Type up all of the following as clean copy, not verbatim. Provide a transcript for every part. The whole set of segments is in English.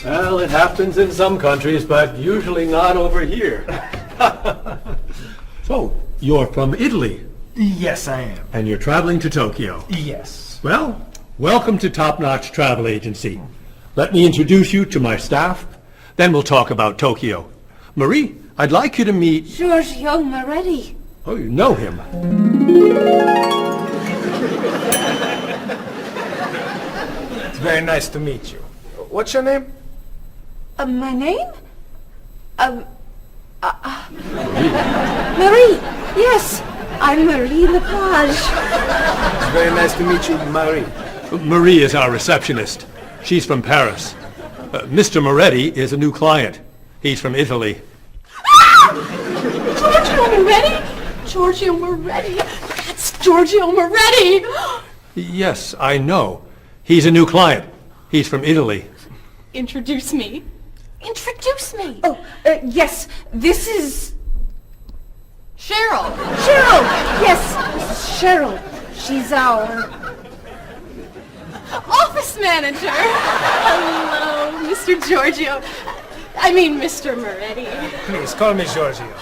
Well, it happens in some countries, but usually not over here. So, you're from Italy, Yes, I am. and you're traveling to Tokyo. Yes. Well, welcome to Top Notch Travel Agency. Let me introduce you to my staff, then we'll talk about Tokyo. Marie, I'd like you to meet... Giorgio Moretti. Oh, you know him. It's very nice to meet you. What's your name? My name? Marie. Yes, I'm Marie Lepage. It's very nice to meet you, Marie. Marie is our receptionist. She's from Paris. Mr. Moretti is a new client. He's from Italy. Giorgio Moretti? Giorgio Moretti. That's Giorgio Moretti. Yes, I know. He's a new client. He's from Italy. Introduce me. Introduce me. Oh, yes. This is... Cheryl. Cheryl. Yes, this is Cheryl. She's our... office manager. Hello, Mr. Giorgio. I mean, Mr. Moretti. Please, call me Giorgio.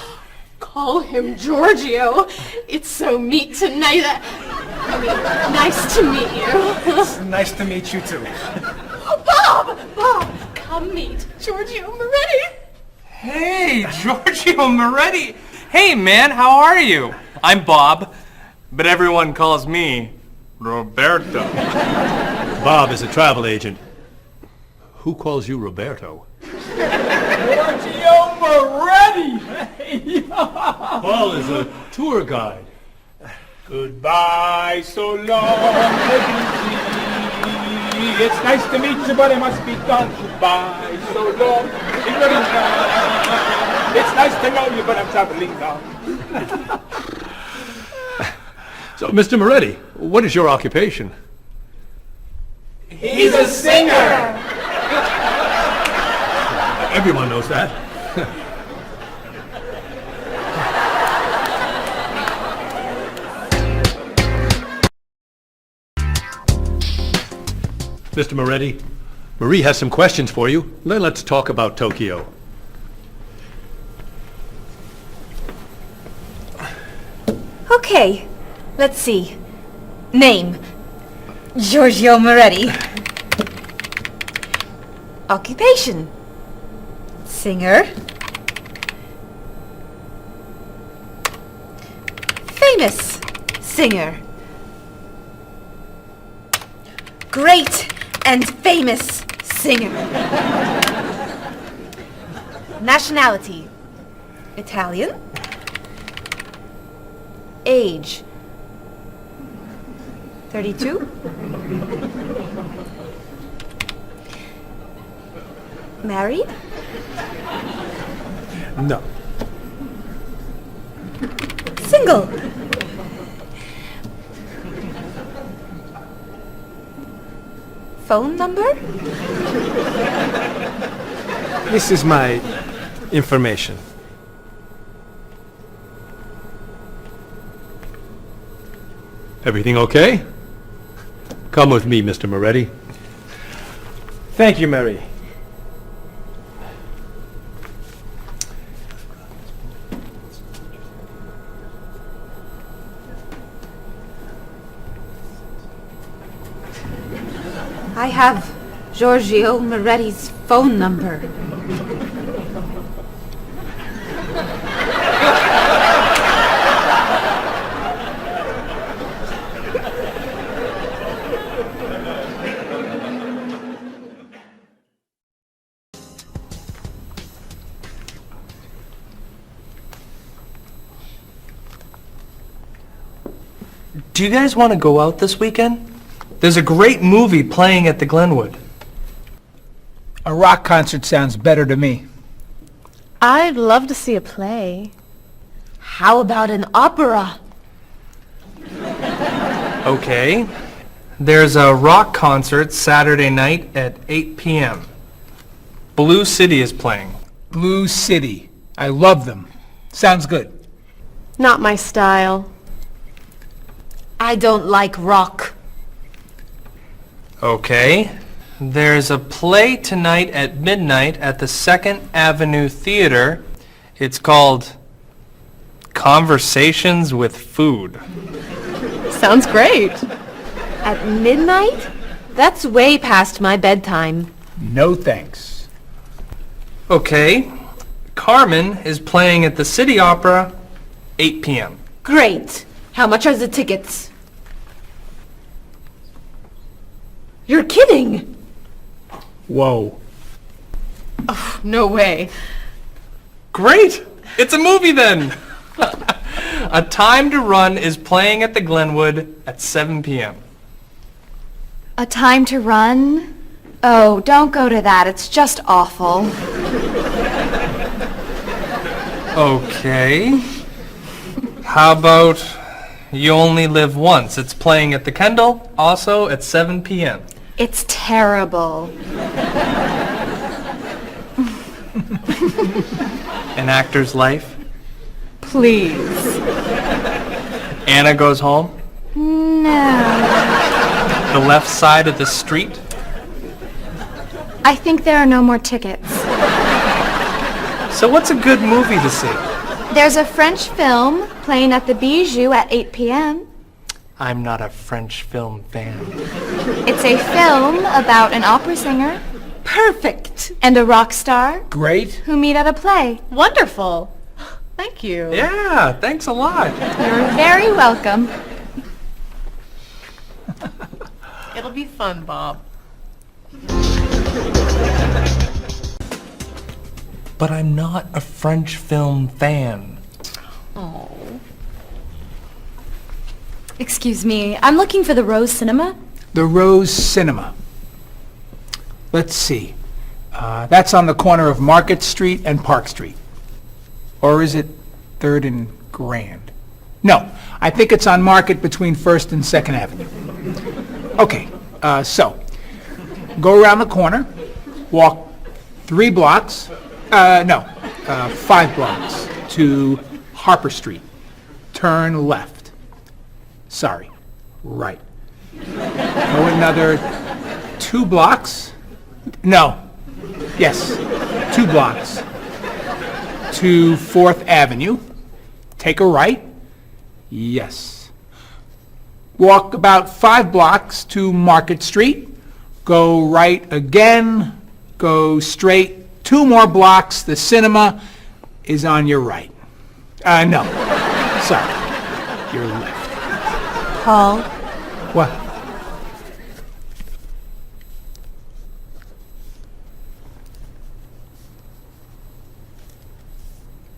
Call him Giorgio. It's so neat tonight. I mean, nice to meet you. It's nice to meet you, too. Bob! Bob, come meet Giorgio Moretti. Hey, Giorgio Moretti. Hey, man, how are you? I'm Bob, but everyone calls me Roberto. Bob is a travel agent. Who calls you Roberto? Giorgio Moretti! Paul is a tour guide. Goodbye, so long, it's nice to meet you, but it must be done. Goodbye, so long, it's nice to know you, but I'm traveling now. So, Mr. Moretti, what is your occupation? He's a singer! Everyone knows that. Mr. Moretti, Marie has some questions for you. Then let's talk about Tokyo. Okay, let's see. Name, Giorgio Moretti. Occupation, singer. Famous singer. Great and famous singer. Nationality, Italian. Age, 32. Married? No. Single? Phone number? This is my information. Everything okay? Come with me, Mr. Moretti. Thank you, Mary. I have Giorgio Moretti's phone number. Do you guys want to go out this weekend? There's a great movie playing at the Glenwood. A rock concert sounds better to me. I'd love to see a play. How about an opera? Okay. There's a rock concert Saturday night at 8 p.m. Blue City is playing. Blue City. I love them. Sounds good. Not my style. I don't like rock. Okay. There's a play tonight at midnight at the 2nd Avenue Theater. It's called Conversations with Food. Sounds great. At midnight? That's way past my bedtime. No thanks. Okay. Carmen is playing at the City Opera, 8 p.m. Great. How much are the tickets? You're kidding! Whoa. No way. Great! It's a movie then! A Time to Run is playing at the Glenwood at 7 p.m. A Time to Run? Oh, don't go to that. It's just awful. Okay. How about You Only Live Once? It's playing at the Kendall, also at 7 p.m. It's terrible. An Actor's Life. Please. Anna Goes Home. No. The Left Side of the Street. I think there are no more tickets. So what's a good movie to see? There's a French film playing at the Bijou at 8 p.m. I'm not a French film fan. It's a film about an opera singer Perfect! and a rock star Great. who meet at a play. Wonderful. Thank you. Yeah, thanks a lot. You're very welcome. It'll be fun, Bob. But I'm not a French film fan. Oh. Excuse me, I'm looking for the Rose Cinema. The Rose Cinema. Let's see. That's on the corner of Market Street and Park Street. Or is it 3rd and Grand? No, I think it's on Market between 1st and 2nd Avenue. Okay, so go around the corner, walk 5 blocks to Harper Street. Turn left. Sorry, right. Go another 2 blocks. No, yes, 2 blocks to 4th Avenue. Take a right. Yes. Walk about 5 blocks to Market Street. Go right again. Go straight 2 more blocks. The cinema is on your right. No. Sorry. Your left. Paul, What?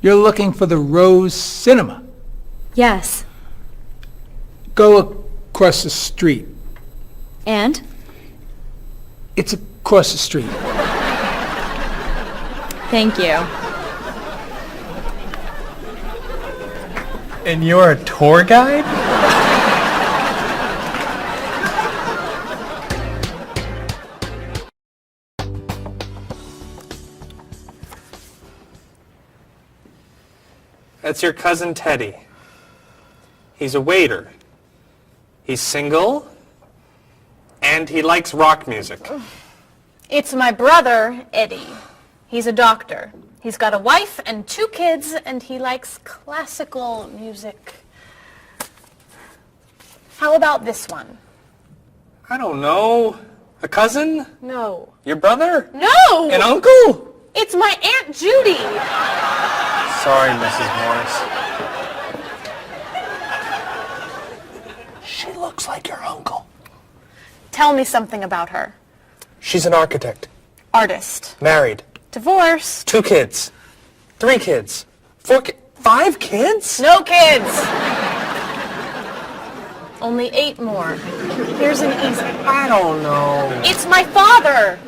You're looking for the Rose Cinema. yes. Go across the street. And? It's across the street. Thank you. And you're a tour guide? That's your cousin Teddy. He's a waiter. He's single, and he likes rock music. It's my brother, Eddie. He's a doctor. He's got a wife and 2 kids, and he likes classical music. How about this one? I don't know. A cousin? No. Your brother? No! An uncle? It's my Aunt Judy. Sorry, Mrs. Morris. She looks like your uncle. Tell me something about her. She's an architect. Artist. Married. Divorced. 2 kids. 3 kids. 5 kids? No kids. Only 8 more. Here's an easy. I don't know. It's my father.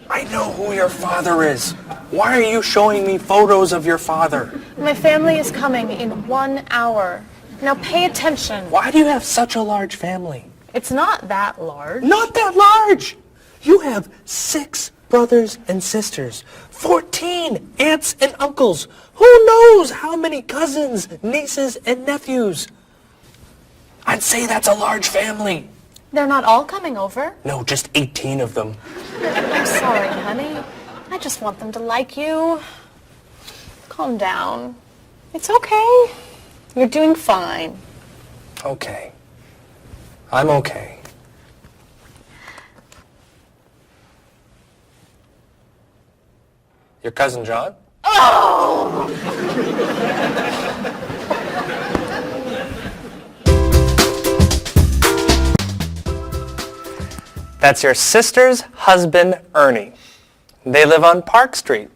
I know who your father is. Why are you showing me photos of your father? My family is coming in 1 hour. Now pay attention. Why do you have such a large family? It's not that large. Not that large. You have 6 brothers and sisters, 14 aunts and uncles. Who knows how many cousins, nieces, and nephews? I'd say that's a large family. They're not all coming over. No, just 18 of them. I'm sorry, honey. I just want them to like you. Calm down. It's okay. You're doing fine. Okay. I'm okay. Your cousin John? That's your sister's husband, Ernie. They live on Park Street.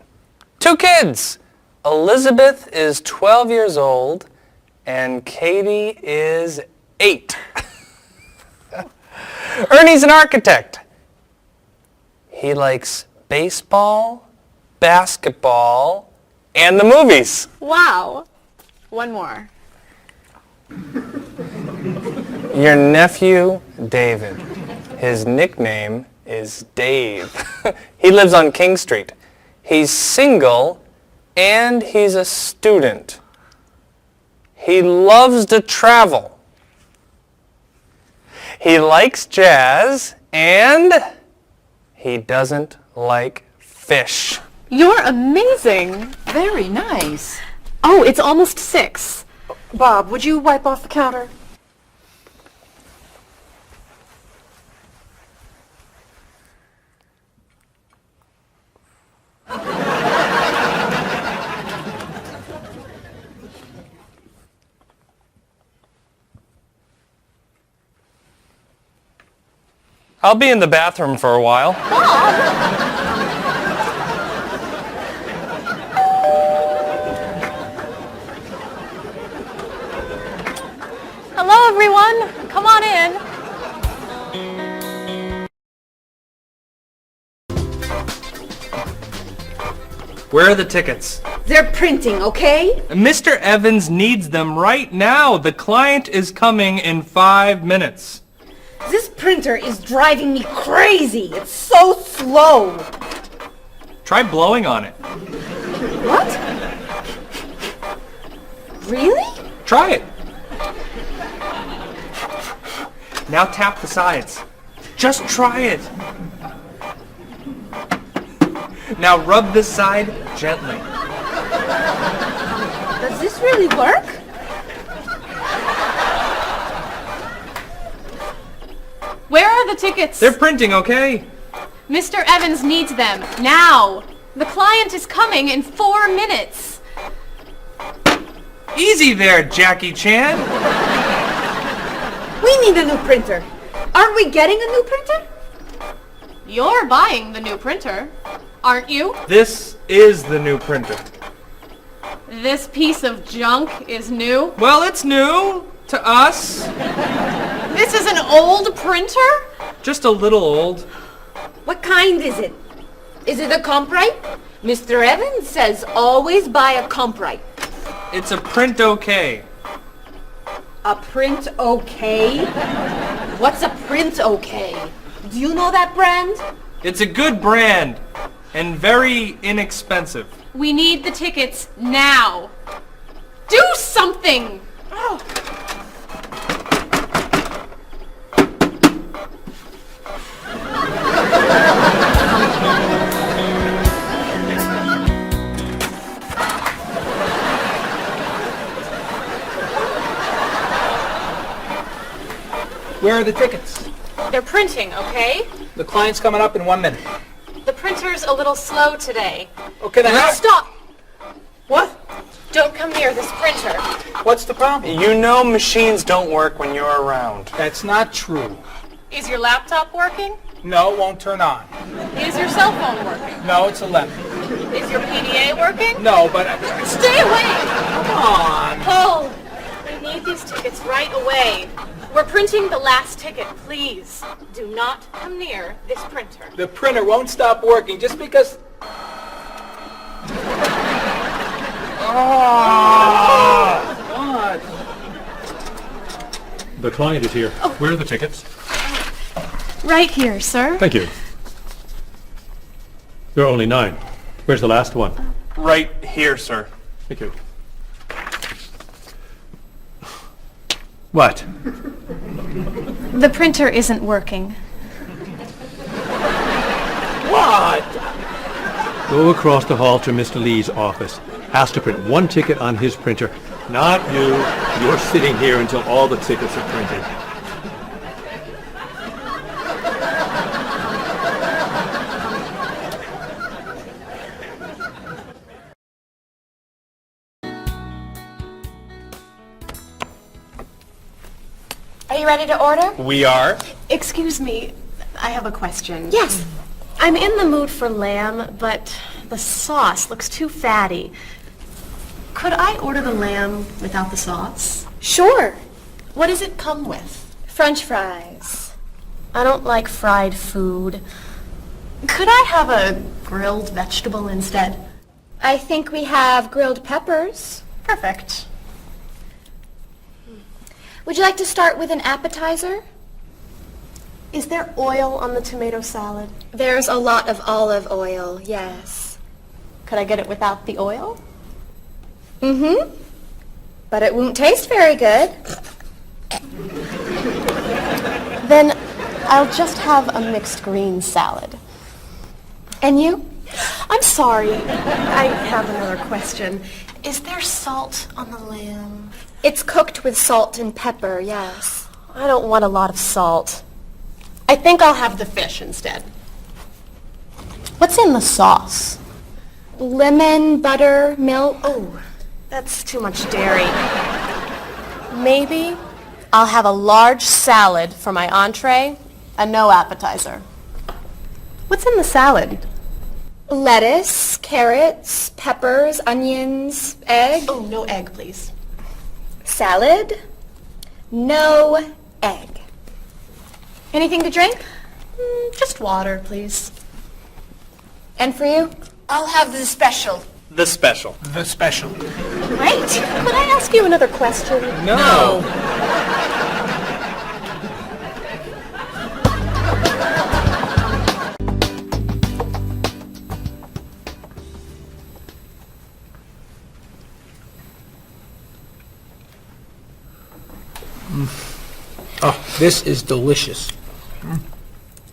2 kids. Elizabeth is 12 years old, and Katie is 8. Ernie's an architect. He likes baseball, basketball, and the movies. Wow. One more. Your nephew, David. His nickname is Dave. He lives on King Street. He's single, and he's a student. He loves to travel. He likes jazz, and he doesn't like fish. You're amazing. Very nice. Oh, it's almost 6. Bob, would you wipe off the counter? I'll be in the bathroom for a while. Hello, everyone. Come on in. Where are the tickets? They're printing, okay? Mr. Evans needs them right now. The client is coming in 5 minutes. This printer is driving me crazy. It's so slow. Try blowing on it. What? Really? Try it. Now tap the sides. Just try it. Now rub this side gently. Does this really work? Where are the tickets? They're printing, okay? Mr. Evans needs them now. The client is coming in 4 minutes. Easy there, Jackie Chan. We need a new printer. Aren't we getting a new printer? You're buying the new printer, aren't you? This is the new printer. This piece of junk is new. Well, it's new to us. This is an old printer? Just a little old. What kind is it? Is it a Comprite? Mr. Evans says always buy a Comprite. It's a print okay. A print okay? What's a print okay? Do you know that brand? It's a good brand and very inexpensive. We need the tickets now. Do something! Where are the tickets? They're printing, okay? The client's coming up in 1 minute. The printer's a little slow today. Okay, then Stop! What? Don't come near this printer. What's the problem? You know machines don't work when you're around. That's not true. Is your laptop working? No, it won't turn on. Is your cell phone working? No, it's 11. Is your PDA working? No, but... Stay away! Come on. Paul, we need these tickets right away. We're printing the last ticket, please. Do not come near this printer. The printer won't stop working just because... What? The client is here. Where are the tickets? Right here, sir. Thank you. There are only 9. Where's the last one? Right here, sir. Thank you. What? The printer isn't working. What? Go across the hall to Mr. Lee's office. Ask to print one ticket on his printer. Not you. You're sitting here until all the tickets are printed. Are you ready to order? We are. Excuse me, I have a question. Yes. I'm in the mood for lamb, but the sauce looks too fatty. Could I order the lamb without the sauce? Sure. What does it come with? French fries. I don't like fried food. Could I have a grilled vegetable instead? I think we have grilled peppers. Perfect. Would you like to start with an appetizer? Is there oil on the tomato salad? There's a lot of olive oil, yes. Could I get it without the oil? Mm-hmm. But it won't taste very good. Then I'll just have a mixed green salad. And you? I'm sorry, I have another question. Is there salt on the lamb? It's cooked with salt and pepper, yes. I don't want a lot of salt. I think I'll have the fish instead. What's in the sauce? Lemon, butter, milk. Oh, that's too much dairy. Maybe I'll have a large salad for my entree and no appetizer. What's in the salad? Lettuce, carrots, peppers, onions, egg. Oh, no egg, please. Salad, no egg. Anything to drink? Just water, please. And for you? I'll have the special. The special. The special. Great. Could I ask you another question? No. Oh, this is delicious.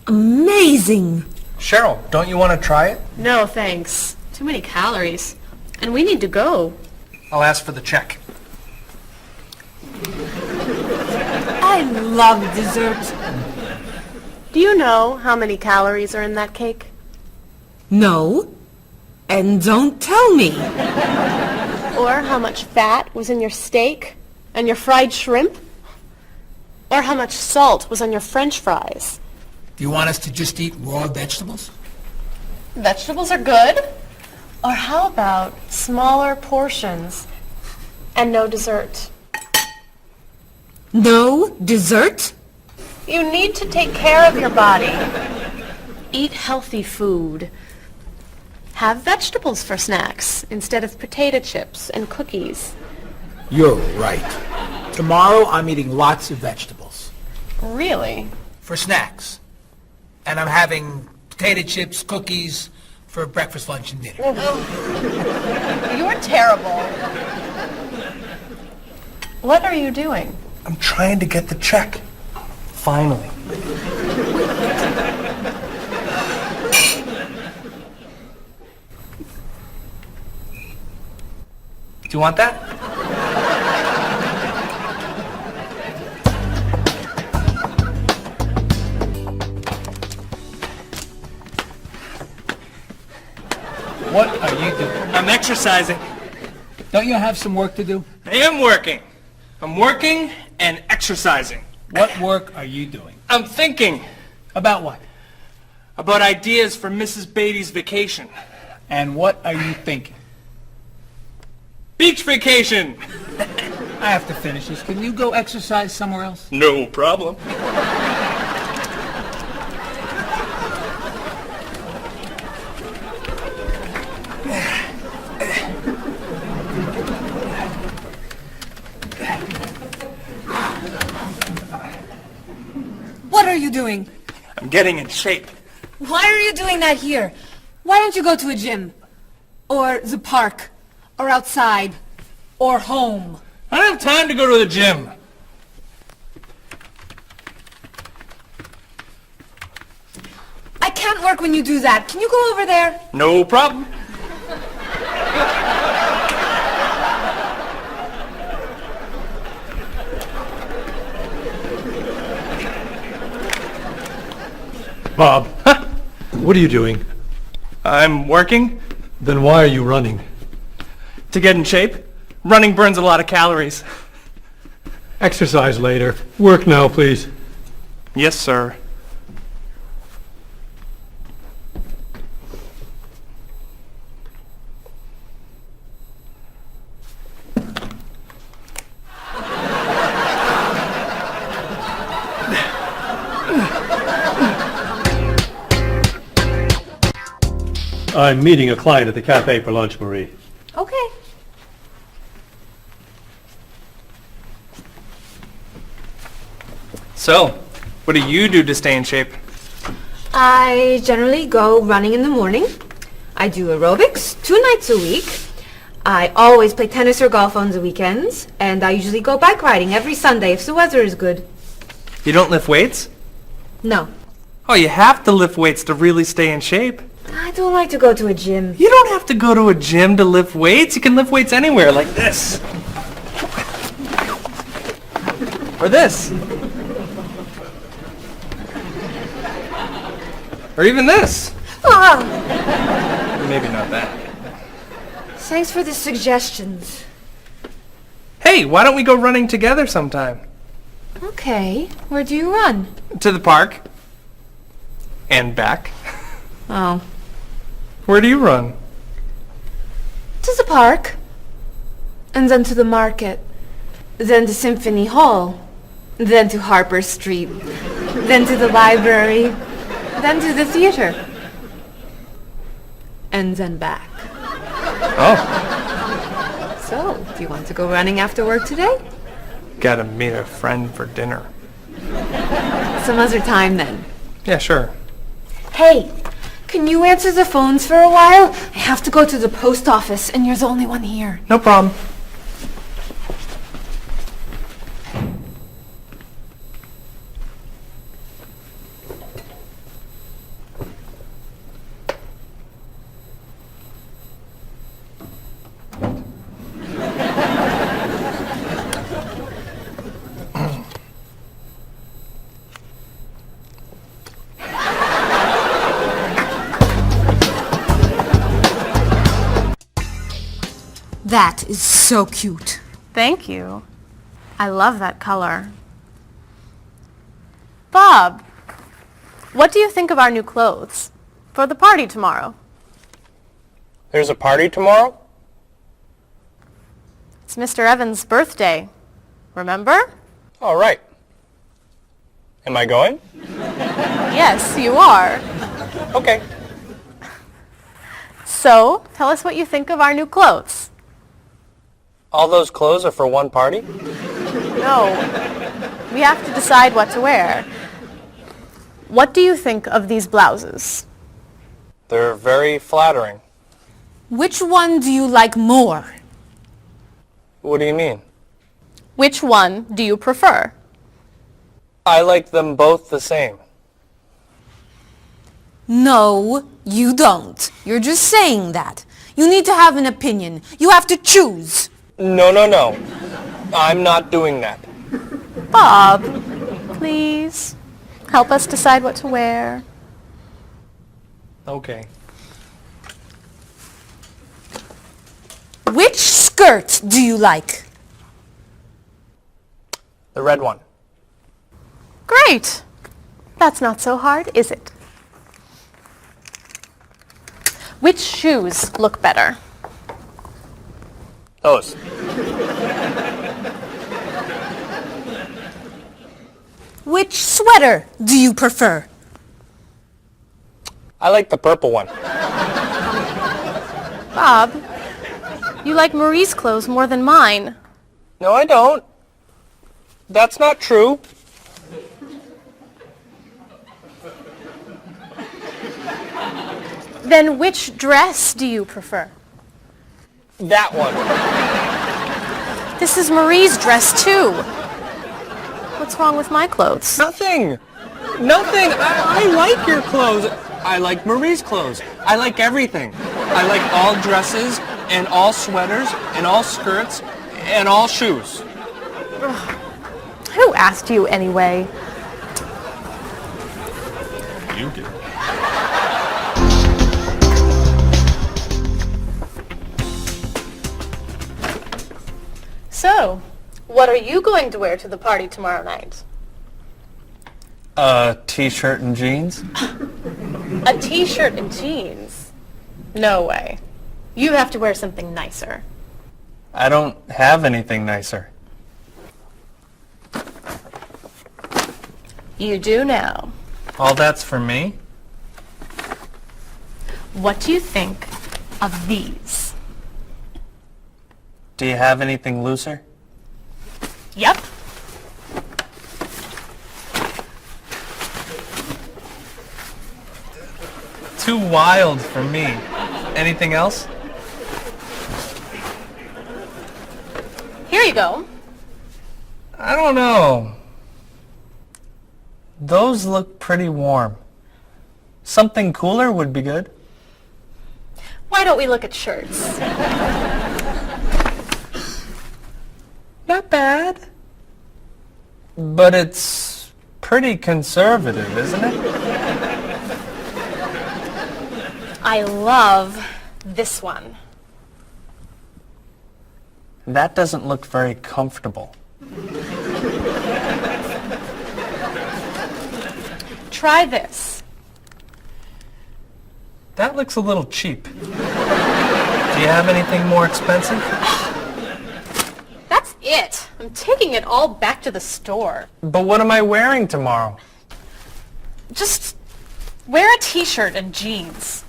Amazing. Cheryl, don't you want to try it? No, thanks. Too many calories. And we need to go. I'll ask for the check. I love dessert. Do you know how many calories are in that cake? No. And don't tell me. Or how much fat was in your steak and your fried shrimp? Or how much salt was on your French fries? Do you want us to just eat raw vegetables? Vegetables are good. Or how about smaller portions and no dessert? No dessert? You need to take care of your body. Eat healthy food. Have vegetables for snacks instead of potato chips and cookies. You're right. Tomorrow I'm eating lots of vegetables. Really? For snacks. And I'm having potato chips, cookies for breakfast, lunch, and dinner. You're terrible. What are you doing? I'm trying to get the check. Finally. Do you want that? What are you doing? I'm exercising. Don't you have some work to do? I am working. I'm working and exercising. What work are you doing? I'm thinking About what? about ideas for Mrs. Beatty's vacation. And what are you thinking? Beach vacation! I have to finish this. Can you go exercise somewhere else? No problem. What are you doing? I'm getting in shape. Why are you doing that here? Why don't you go to a gym? Or the park? Or outside? Or home? I don't have time to go to the gym. I can't can't work when you do that. Can you go over there? No problem. Bob, what are you doing? I'm working Then why are you running? to get in shape. Running burns a lot of calories. Exercise later. Work now, please. Yes, sir. I'm meeting a client at the cafe for lunch, Marie. Okay. So, what do you do to stay in shape? I generally go running in the morning. I do aerobics 2 nights a week. I always play tennis or golf on the weekends. And I usually go bike riding every Sunday if the weather is good. You don't lift weights? No. Oh, you have to lift weights to really stay in shape. I don't like to go to a gym. You don't have to go to a gym to lift weights. You can lift weights anywhere, like this. Or this. Or even this. Ah! Maybe not that. Thanks for the suggestions. Hey, why don't we go running together sometime? Okay. Where do you run? To the park. And back. Oh. Where do you run? To the park. And then to the market. Then to Symphony Hall. Then to Harper Street. Then to the library. Then to the theater. And then back. Oh, So, do you want to go running after work today? gotta meet a friend for dinner. Some other time then. Yeah, sure. Hey, can you answer the phones for a while? I have to go to the post office and you're the only one here. No problem. That is so cute. Thank you. I love that color. Bob, what do you think of our new clothes for the party tomorrow? There's a party tomorrow? It's Mr. Evans' birthday. Remember? All right. Am I going? Yes, you are. Okay. So, tell us what you think of our new clothes. All those clothes are for one party? No. We have to decide what to wear. What do you think of these blouses? They're very flattering. Which one do you like more? What do you mean? Which one do you prefer? I like them both the same. No, you don't. You're just saying that. You need to have an opinion. You have to choose. No, no, no. I'm not doing that. Bob, please help us decide what to wear. Okay. Which skirt do you like? The red one. Great. That's not so hard, is it? Which shoes look better? Those. Which sweater do you prefer? I like the purple one. Bob, you like Marie's clothes more than mine. No, I don't. That's not true. Then which dress do you prefer? That one. This is Marie's dress too. What's wrong with my clothes? Nothing. Nothing. I like your clothes. I like Marie's clothes. I like everything. I like all dresses and all sweaters and all skirts and all shoes. Who asked you anyway? You do. So, what are you going to wear to the party tomorrow night? A t-shirt and jeans? A t-shirt and jeans? No way. You have to wear something nicer. I don't have anything nicer. You do now. All that's for me? What do you think of these? Do you have anything looser? Yep. Too wild for me. Anything else? Here you go. I don't know. Those look pretty warm. Something cooler would be good. Why don't we look at shirts? Not bad. But it's pretty conservative, isn't it? I love this one. That doesn't look very comfortable. Try this. That looks a little cheap. Do you have anything more expensive? That's it. I'm taking it all back to the store. But what am I wearing tomorrow? Just wear a t-shirt and jeans.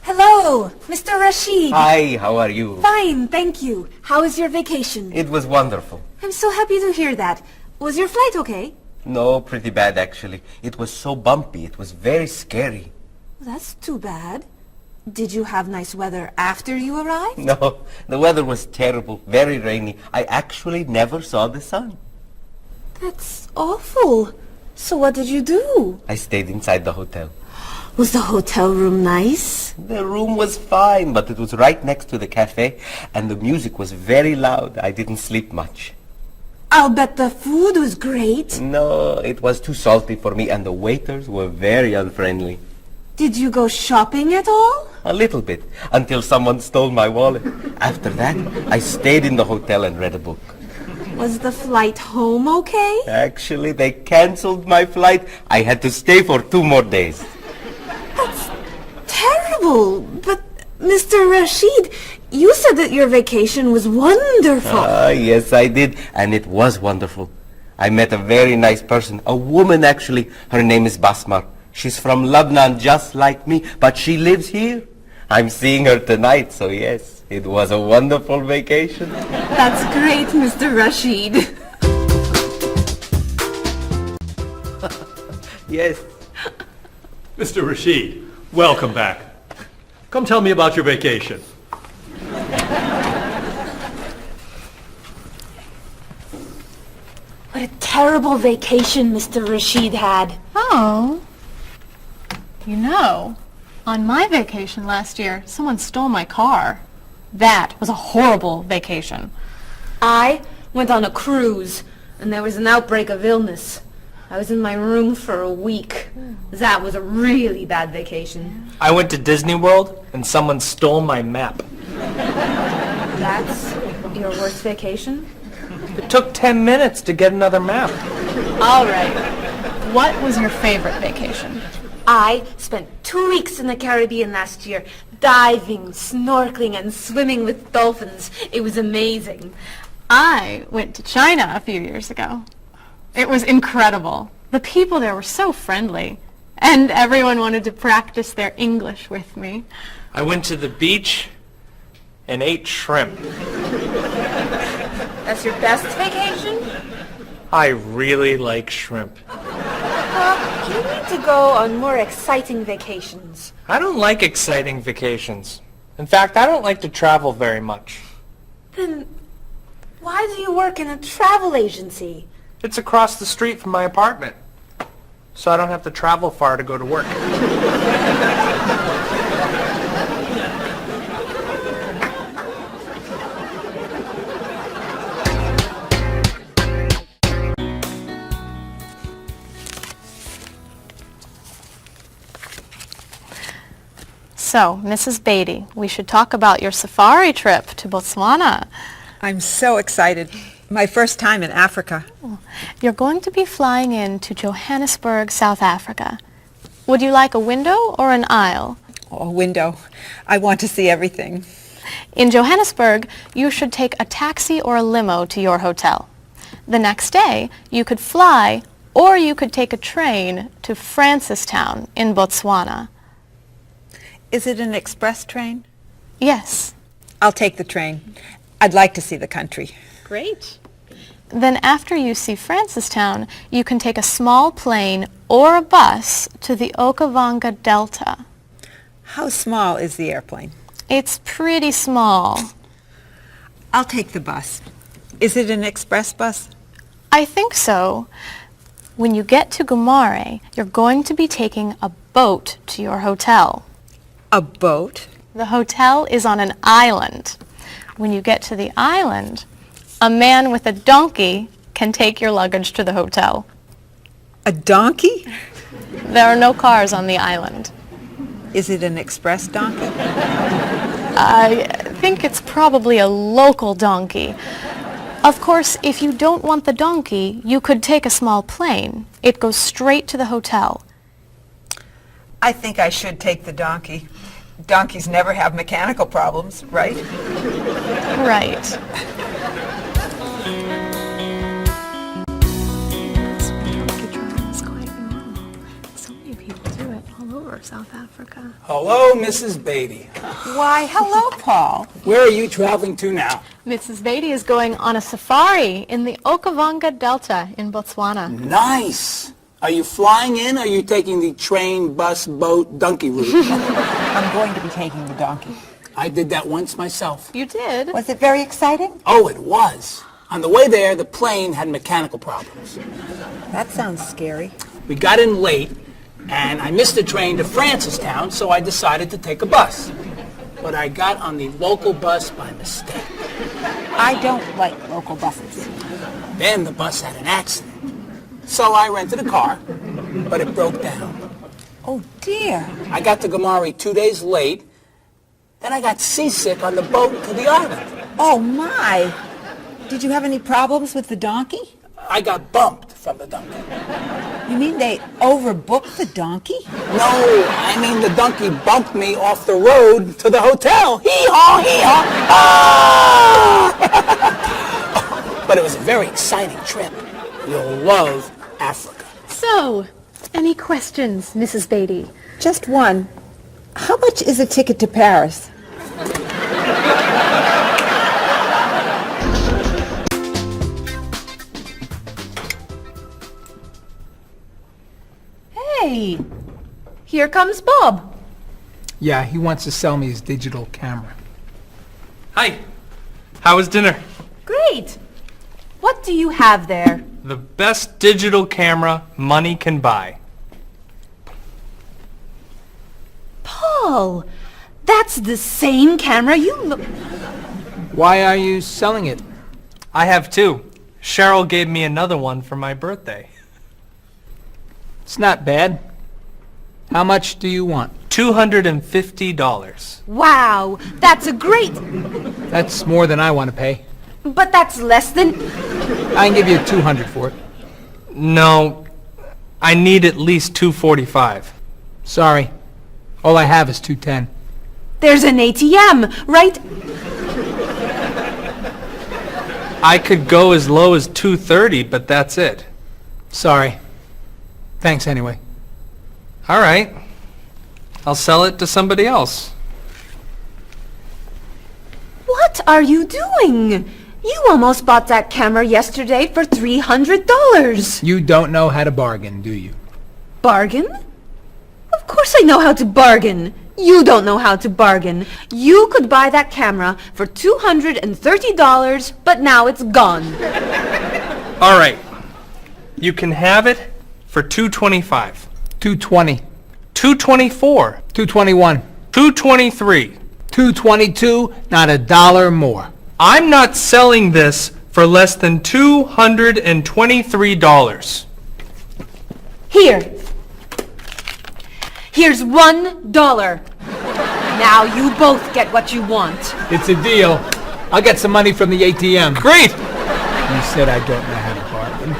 Hello, Mr. Rashid. Hi, how are you? Fine, thank you. How was your vacation? It was wonderful. I'm so happy to hear that. Was your flight okay? No, pretty bad actually. It was so bumpy. It was very scary. That's too bad. Did you have nice weather after you arrived? No, the weather was terrible, very rainy. I actually never saw the sun. That's awful. So what did you do? I stayed inside the hotel. Was the hotel room nice? The room was fine, but it was right next to the cafe, and the music was very loud. I didn't sleep much. I'll bet the food was great. No, it was too salty for me, and the waiters were very unfriendly. Did you go shopping at all? A little bit, until someone stole my wallet. After that, I stayed in the hotel and read a book. Was the flight home okay? Actually, they canceled my flight. I had to stay for 2 more days. That's terrible. But, Mr. Rashid, you said that your vacation was wonderful. Yes, I did. And it was wonderful. I met a very nice person. A woman, actually. Her name is Basmar. She's from Lebanon, just like me. But she lives here. I'm seeing her tonight, so yes. It was a wonderful vacation. That's great, Mr. Rashid. Yes. Mr. Rashid, welcome back. Come tell me about your vacation. What a terrible vacation Mr. Rashid had. Oh. You know, on my vacation last year, someone stole my car. That was a horrible vacation. I went on a cruise, and there was an outbreak of illness. I was in my room for a week. That was a really bad vacation. I went to Disney World and someone stole my map. That's your worst vacation? It took 10 minutes to get another map. All right. What was your favorite vacation? I spent 2 weeks in the Caribbean last year, diving, snorkeling, and swimming with dolphins. It was amazing. I went to China a few years ago. It was incredible. The people there were so friendly, and everyone wanted to practice their English with me. I went to the beach and ate shrimp. That's your best vacation? I really like shrimp. You need to go on more exciting vacations. I don't like exciting vacations. In fact, I don't like to travel very much. Then why do you work in a travel agency? It's across the street from my apartment, so I don't have to travel far to go to work. So, Mrs. Beatty, we should talk about your safari trip to Botswana. I'm so excited. My first time in Africa. You're going to be flying in to Johannesburg, South Africa. Would you like a window or an aisle? Oh, a window. I want to see everything. In Johannesburg, you should take a taxi or a limo to your hotel. The next day, you could fly or you could take a train to Francistown in Botswana. Is it an express train? Yes. I'll take the train. I'd like to see the country. Great. Then after you see Francistown, you can take a small plane or a bus to the Okavango Delta. How small is the airplane? It's pretty small. I'll take the bus. Is it an express bus? I think so. When you get to Gumare, you're going to be taking a boat to your hotel. A boat? The hotel is on an island. When you get to the island, a man with a donkey can take your luggage to the hotel. A donkey? There are no cars on the island. Is it an express donkey? I think it's probably a local donkey. Of course, if you don't want the donkey, you could take a small plane. It goes straight to the hotel. I think I should take the donkey. Donkeys never have mechanical problems, right? Right. So many people do it all over South Africa. Hello, Mrs. Beatty. Why, hello, Paul. Where are you traveling to now? Mrs. Beatty is going on a safari in the Okavango Delta in Botswana. Nice. Are you flying in, or are you taking the train, bus, boat, donkey route? I'm going to be taking the donkey. I did that once myself. You did? Was it very exciting? Oh, it was. On the way there, the plane had mechanical problems. That sounds scary. We got in late, and I missed the train to Francistown, so I decided to take a bus. But I got on the local bus by mistake. I don't like local buses. Then the bus had an accident. So I rented a car, but it broke down. Oh, dear. I got to Gumare 2 days late. Then I got seasick on the boat to the island. Oh, my. Did you have any problems with the donkey? I got bumped from the donkey. You mean they overbooked the donkey? No, I mean the donkey bumped me off the road to the hotel. Hee-haw, hee-haw, ah! But it was a very exciting trip. You'll love Africa. So, any questions, Mrs. Beatty? Just one. How much is a ticket to Paris? Hey, here comes Bob. Yeah, he wants to sell me his digital camera. Hi. How was dinner? Great. What do you have there? The best digital camera money can buy. Paul, that's the same camera you look... Why are you selling it? I have two. Cheryl gave me another one for my birthday. It's not bad. How much do you want? $250. Wow, that's a great... That's more than I want to pay. But that's less than... I can give you $200 for it. No, I need at least $245. Sorry. All I have is $210. There's an ATM, right? I could go as low as $230, but that's it. Sorry. Thanks anyway. All right. I'll sell it to somebody else. What are you doing? You almost bought that camera yesterday for $300. You don't know how to bargain, do you? Bargain? Of course I know how to bargain. You don't know how to bargain. You could buy that camera for $230, but now it's gone. All right. You can have it for $225. $220. $224. $221. $223. $222, not a dollar more. I'm not selling this for less than $223. Here. Here's $1. Now you both get what you want. It's a deal. I'll get some money from the ATM. Great! You said I don't know how to bargain.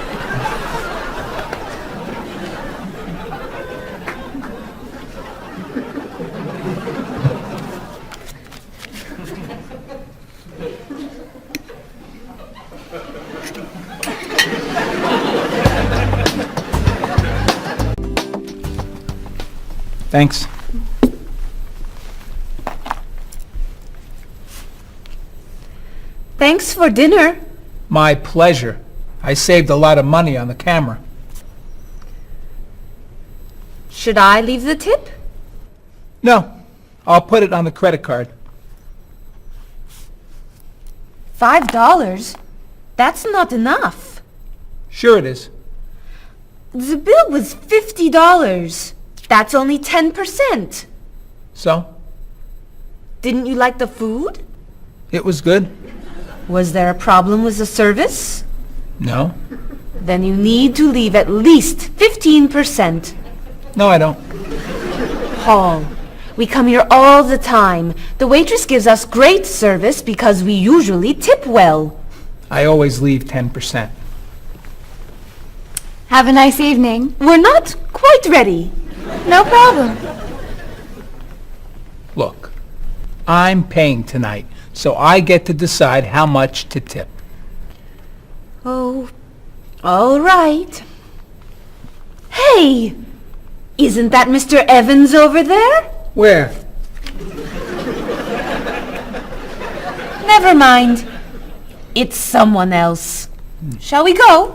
Thanks. Thanks for dinner. My pleasure. I saved a lot of money on the camera. Should I leave the tip? No, I'll put it on the credit card. $5? That's not enough. Sure it is. The bill was $50. That's only 10%. So? Didn't you like the food? It was good. Was there a problem with the service? No. Then you need to leave at least 15%. No, I don't. Paul, we come here all the time. The waitress gives us great service because we usually tip well. I always leave 10%. Have a nice evening. We're not quite ready. No problem. Look, I'm paying tonight, so I get to decide how much to tip. Oh, all right. Hey! Isn't that Mr. Evans over there? Where? Never mind. It's someone else. Shall we go?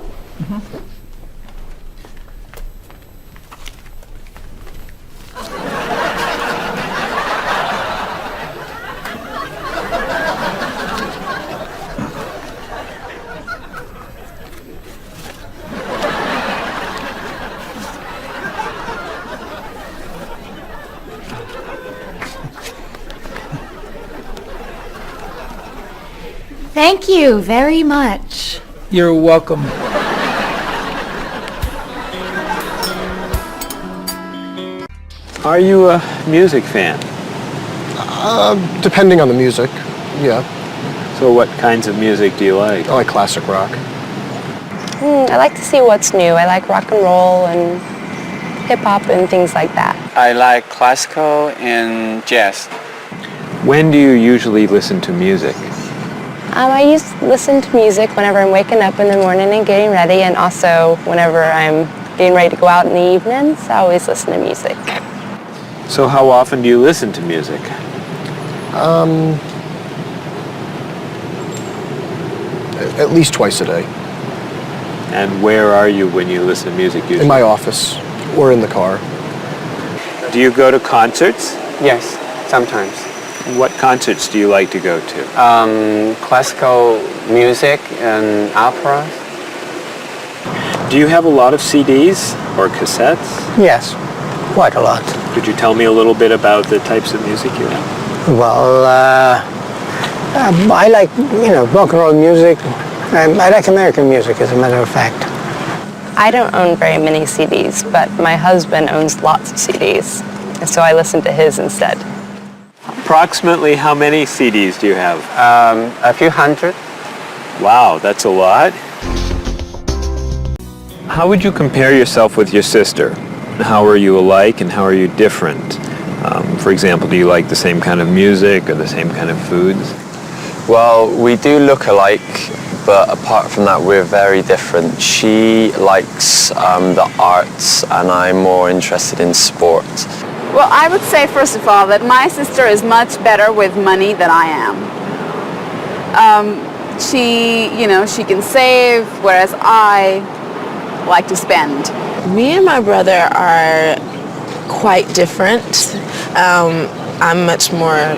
Thank you very much. You're welcome. Are you a music fan? Depending on the music, yeah. So what kinds of music do you like? I like classic rock. I like to see what's new. I like rock and roll and hip-hop and things like that. I like classical and jazz. When do you usually listen to music? I used to listen to music whenever I'm waking up in the morning and getting ready, and also whenever I'm getting ready to go out in the evenings. I always listen to music. So how often do you listen to music? At least twice a day. And where are you when you listen to music usually? In my office or in the car. Do you go to concerts? Yes, sometimes. What concerts do you like to go to? Classical music and operas. Do you have a lot of CDs or cassettes? Yes, quite a lot. Could you tell me a little bit about the types of music you have? Well, I like, rock and roll music. I like American music, as a matter of fact. I don't own very many CDs, but my husband owns lots of CDs, and so I listen to his instead. Approximately how many CDs do you have? A few hundred. Wow, that's a lot. How would you compare yourself with your sister? How are you alike and how are you different? For example, do you like the same kind of music or the same kind of foods? Well, we do look alike, but apart from that, we're very different. She likes the arts, and I'm more interested in sport. Well, I would say, first of all, that my sister is much better with money than I am. She can save, whereas I like to spend. Me and my brother are quite different. I'm much more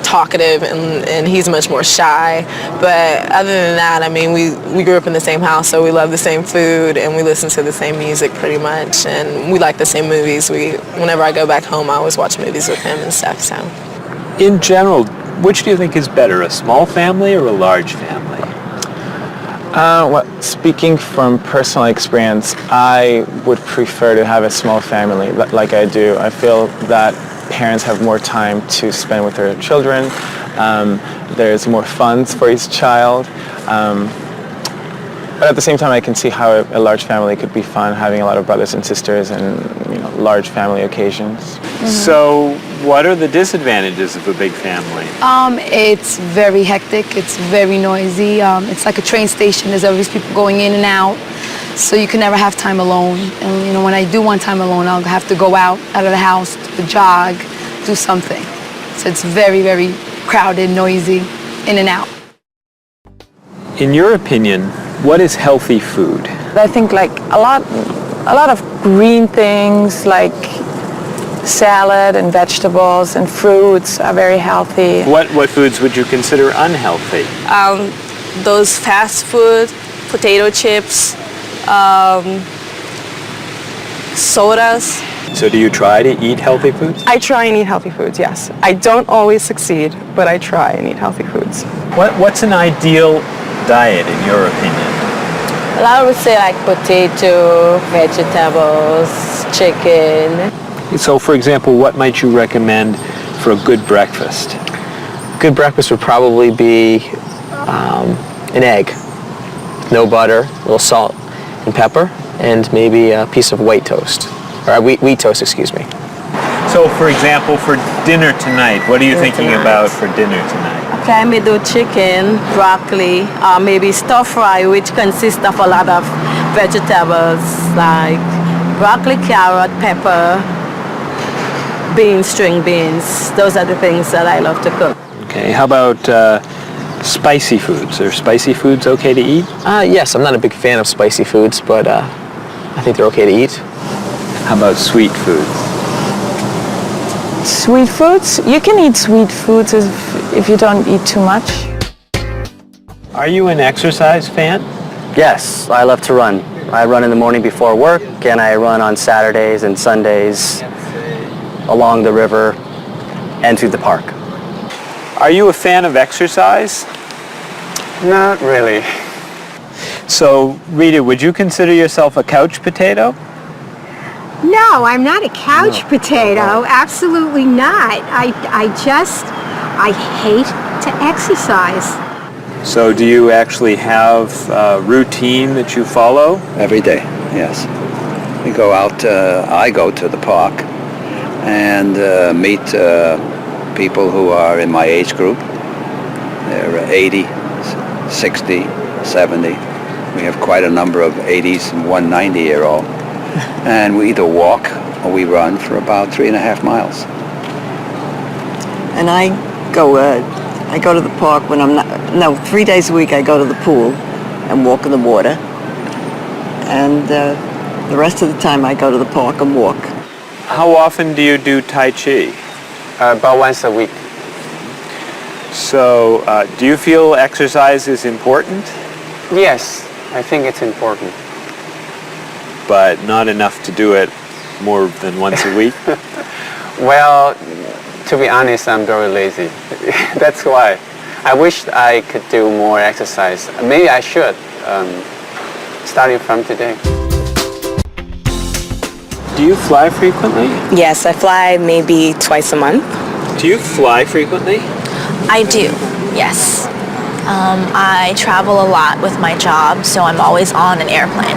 talkative and he's much more shy. But other than that, I mean, we grew up in the same house, so we love the same food and we listen to the same music pretty much, and we like the same movies. Whenever I go back home, I always watch movies with him and stuff. So, In general, which do you think is better, a small family or a large family? Speaking from personal experience, I would prefer to have a small family like I do. I feel that parents have more time to spend with their children. There's more funds for each child. But at the same time, I can see how a large family could be fun, having a lot of brothers and sisters and large family occasions. So what are the disadvantages of a big family? It's very hectic. It's very noisy. It's like a train station. There's always people going in and out. So you can never have time alone. And when I do want time alone, I'll have to go out of the house, to jog, do something. So it's very, very crowded, noisy, in and out. In your opinion, what is healthy food? I think like a lot of green things like salad and vegetables and fruits are very healthy. What foods would you consider unhealthy? Those fast food, potato chips, sodas. So do you try to eat healthy foods? I try and eat healthy foods, yes. I don't always succeed, but I try and eat healthy foods. What's an ideal diet in your opinion? Well, I would say like potato, vegetables, chicken. So for example, what might you recommend for a good breakfast? Good breakfast would probably be an egg, no butter, a little salt and pepper, and maybe a piece of white toast, or wheat toast, excuse me. So for example, for dinner tonight, what are you thinking about for dinner tonight? Okay, I may do chicken, broccoli, maybe stir fry, which consists of a lot of vegetables like broccoli, carrot, pepper, beans, string beans. Those are the things that I love to cook. Okay, how about spicy foods? Are spicy foods okay to eat? Yes, I'm not a big fan of spicy foods, but I think they're okay to eat. How about sweet foods? Sweet foods? You can eat sweet foods if you don't eat too much. Are you an exercise fan? Yes, I love to run. I run in the morning before work, and I run on Saturdays and Sundays along the river and through the park. Are you a fan of exercise? Not really. So, Rita, would you consider yourself a couch potato? No, I'm not a couch potato. Absolutely not. I hate to exercise. So do you actually have a routine that you follow? Every day, yes. We go out, I go to the park and meet people who are in my age group. They're 80, 60, 70. We have quite a number of 80s and one 90-year-old. And we either walk or we run for about 3.5 miles. And I go to the park when I'm not, 3 days a week I go to the pool and walk in the water. And the rest of the time I go to the park and walk. How often do you do Tai Chi? About once a week. So, do you feel exercise is important? Yes, I think it's important. But not enough to do it more than once a week? Well, to be honest, I'm very lazy. That's why. I wish I could do more exercise. Maybe I should, starting from today. Do you fly frequently? Yes, I fly maybe twice a month. Do you fly frequently? I do, yes. I travel a lot with my job, so I'm always on an airplane.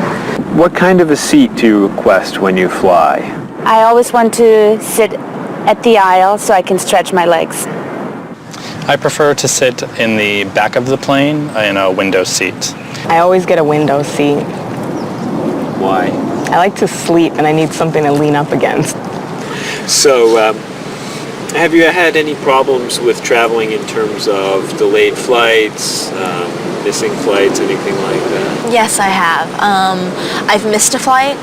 What kind of a seat do you request when you fly? I always want to sit at the aisle so I can stretch my legs. I prefer to sit in the back of the plane in a window seat. I always get a window seat. Why? I like to sleep and I need something to lean up against. So, Have you had any problems with traveling in terms of delayed flights, missing flights, anything like that? Yes, I have. I've missed a flight.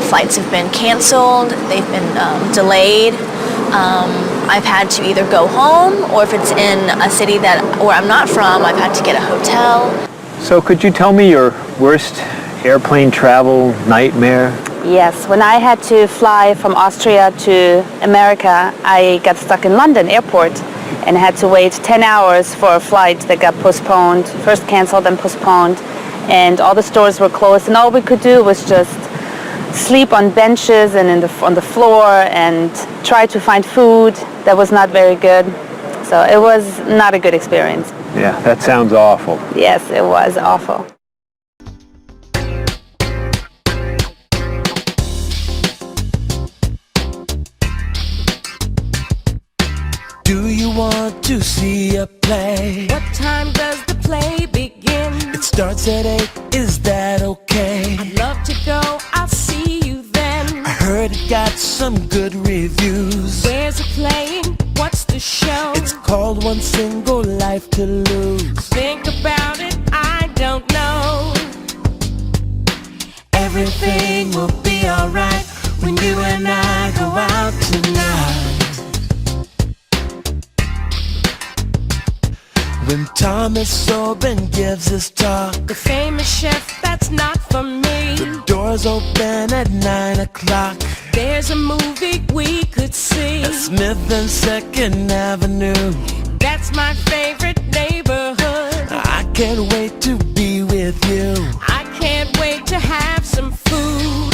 Flights have been canceled. They've been delayed. I've had to either go home, or if it's in a city where I'm not from, I've had to get a hotel. So could you tell me your worst airplane travel nightmare? Yes, when I had to fly from Austria to America, I got stuck in London airport and had to wait 10 hours for a flight that got postponed, first canceled and postponed, and all the stores were closed, and all we could do was just sleep on benches and on the floor and try to find food that was not very good. So it was not a good experience. Yeah, that sounds awful. Yes, it was awful. Do you want to see a play? What time does the play begin? It starts at 8, is that okay? I'd love to go, I'll see you then. I heard it got some good reviews. Where's it playing? What's the show? It's called One Single Life to Lose. Think about it, I don't know. Everything will be alright when you and I go out tonight. When Thomas Sobin gives his talk, the famous chef, that's not for me. The doors open at 9 o'clock. There's a movie we could see at Smith and 2nd Avenue. That's my favorite neighborhood. I can't wait to be with you. I can't wait to have some food.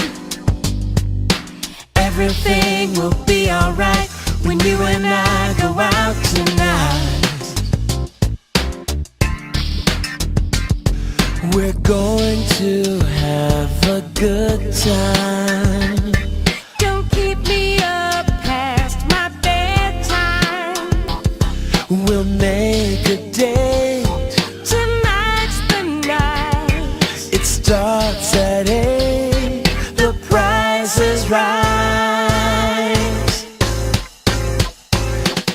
Everything will be alright when you and I go out tonight. We're going to have a good time. Don't keep me up past my bedtime. We'll make a date. Tonight's the night. It starts at 8. The price is right.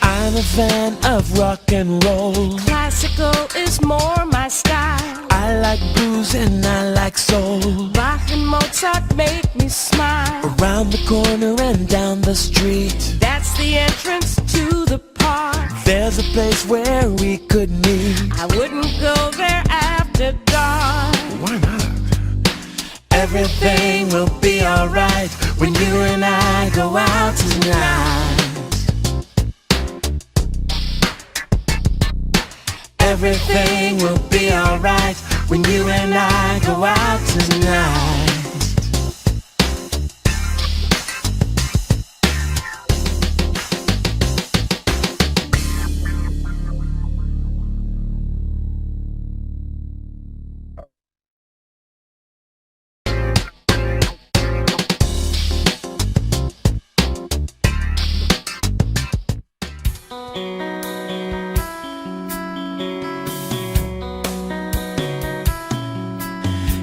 I'm a fan of rock and roll. Classical is more my style. I like blues and I like soul. Bach and Mozart make me smile. Around the corner and down the street, that's the entrance to the park. There's a place where we could meet. I wouldn't go there after dark. Why not? Everything will be alright when you and I go out tonight. Everything will be alright when you and I go out tonight.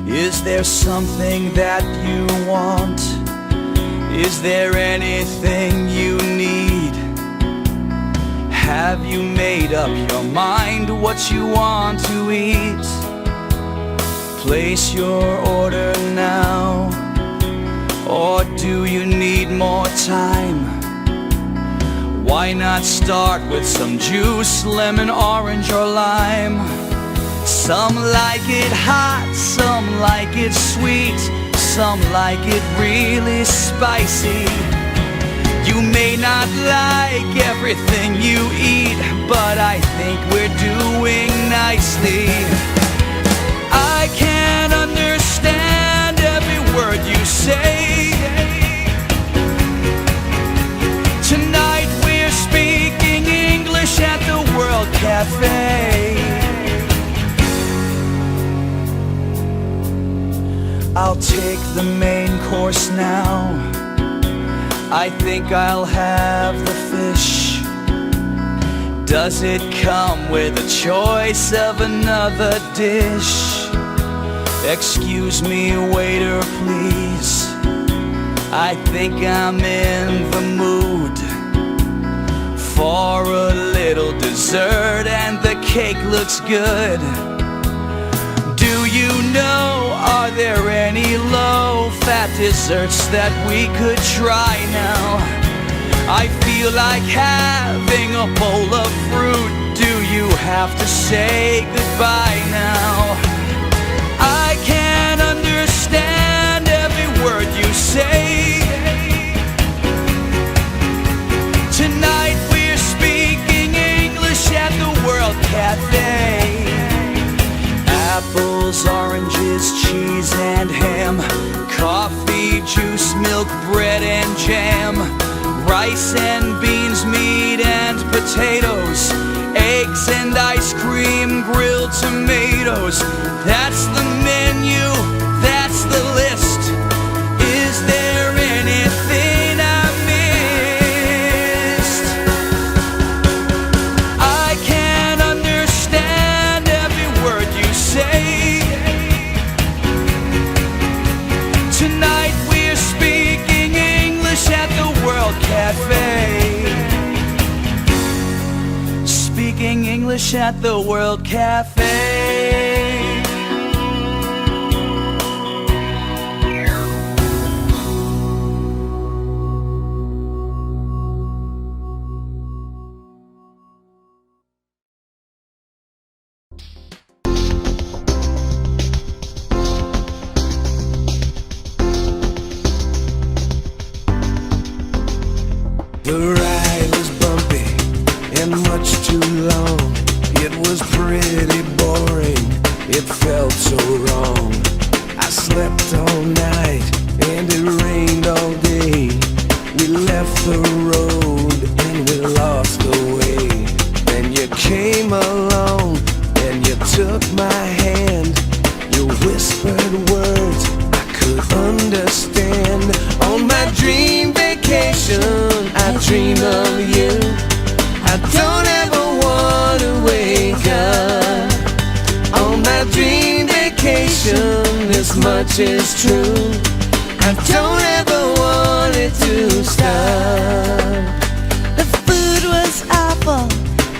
Is there something that you want? Is there anything you need? Have you made up your mind what you want to eat? Place your order now, or do you need more time? Why not start with some juice, lemon, orange, or lime? Some like it hot, some like it sweet, some like it really spicy. You may not like everything you eat, but I think we're doing nicely. I can't understand every word you say. Tonight we're speaking English at the World Cafe. I'll take the main course now. I think I'll have the fish. Does it come with a choice of another dish? Excuse me, waiter, please. I think I'm in the mood. for a little dessert, and the cake looks good. Do you know, are there any low-fat desserts that we could try now? I feel like having a bowl of fruit. Do you have to say goodbye now? I can't understand every word you say. Tonight we're speaking English at the World Cafe. Apples, oranges, cheese and ham, coffee, juice, milk, bread and jam, rice and beans, meat and potatoes, eggs and ice cream, grilled tomatoes. That's the menu, that's the list. Is there anything I missed? I can't understand every word you say. Tonight we're speaking English at the World Cafe. Speaking English at the World Cafe. The ride was bumpy and much too long. It was pretty boring, it felt so wrong. I slept all night and it rained all day. We left the road and we lost the way. Then you came along and you took my hand. You whispered words I could understand. On my dream vacation I dream of you. I don't ever want to wake up. On my dream vacation, this much is true. I don't ever want it to stop. The food was awful,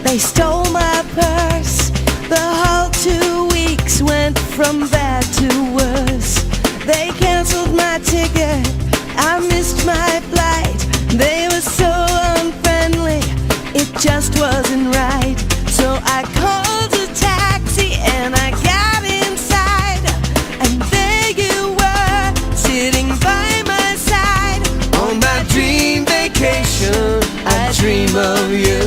they stole my purse. The whole 2 weeks went from bad to worse. They canceled my ticket, I missed my flight. They were so unfriendly, it just wasn't right. So I called a taxi and I got inside, and there you were, sitting by my side. On my dream vacation, I dream of you.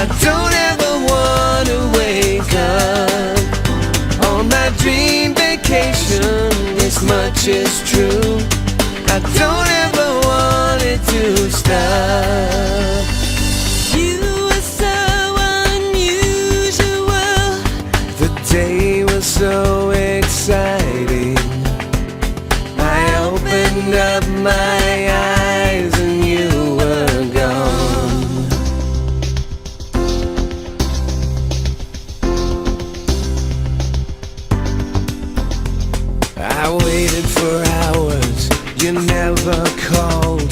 I don't ever want to wake up. On my dream vacation, this much is true. I don't ever want it to stop. You were so unusual. The day was so exciting. I opened up my eyes and you were gone. I waited for hours, you never called.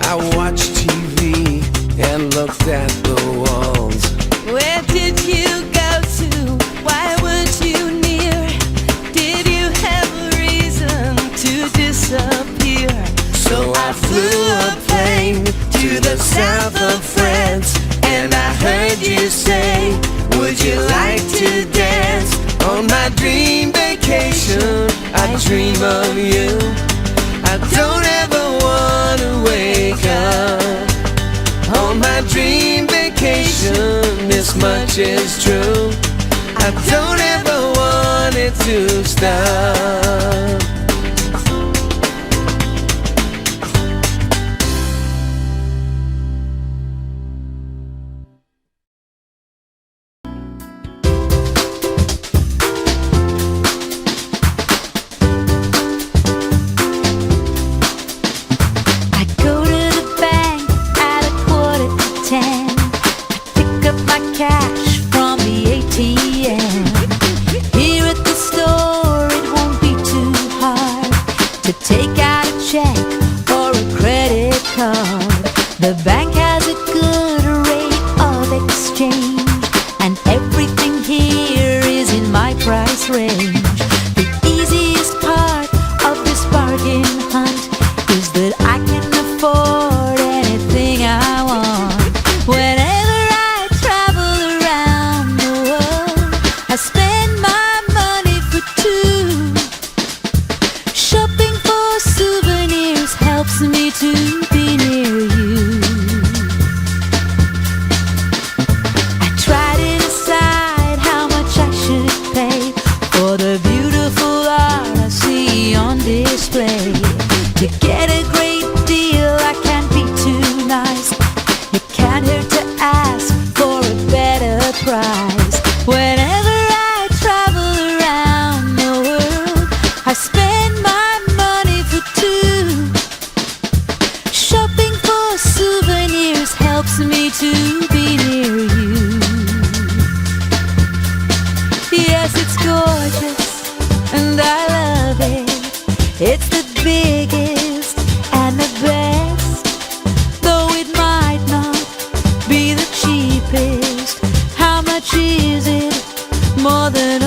I watched TV and looked at the walls. Where did you go to? Why weren't you near? Did you have a reason to disappear? So I flew a plane to the south of France, and I heard you say, would you like to dance? On my dream vacation, I dream of you. I don't ever want to wake up. On my dream vacation, this much is true. I don't ever want it to stop. Cash from the ATM. Here at the store, it won't be too hard. exchange, and everything here is in my price range. The easiest part of this bargain hunt is that I can afford anything I want. Whenever I travel around the world, I spend my money for two. Shopping for souvenirs helps me to be near you. I try to decide how much I should pay for the beautiful art I see on display. To get a great deal, I can't be too nice. It can't hurt to ask for a better price. Whenever I travel around the world, I spend my money for two. Shopping for souvenirs helps me to be near you. Yes, it's gorgeous, and I love it. It's the biggest and the best, though it might not be the cheapest. How much is it? More than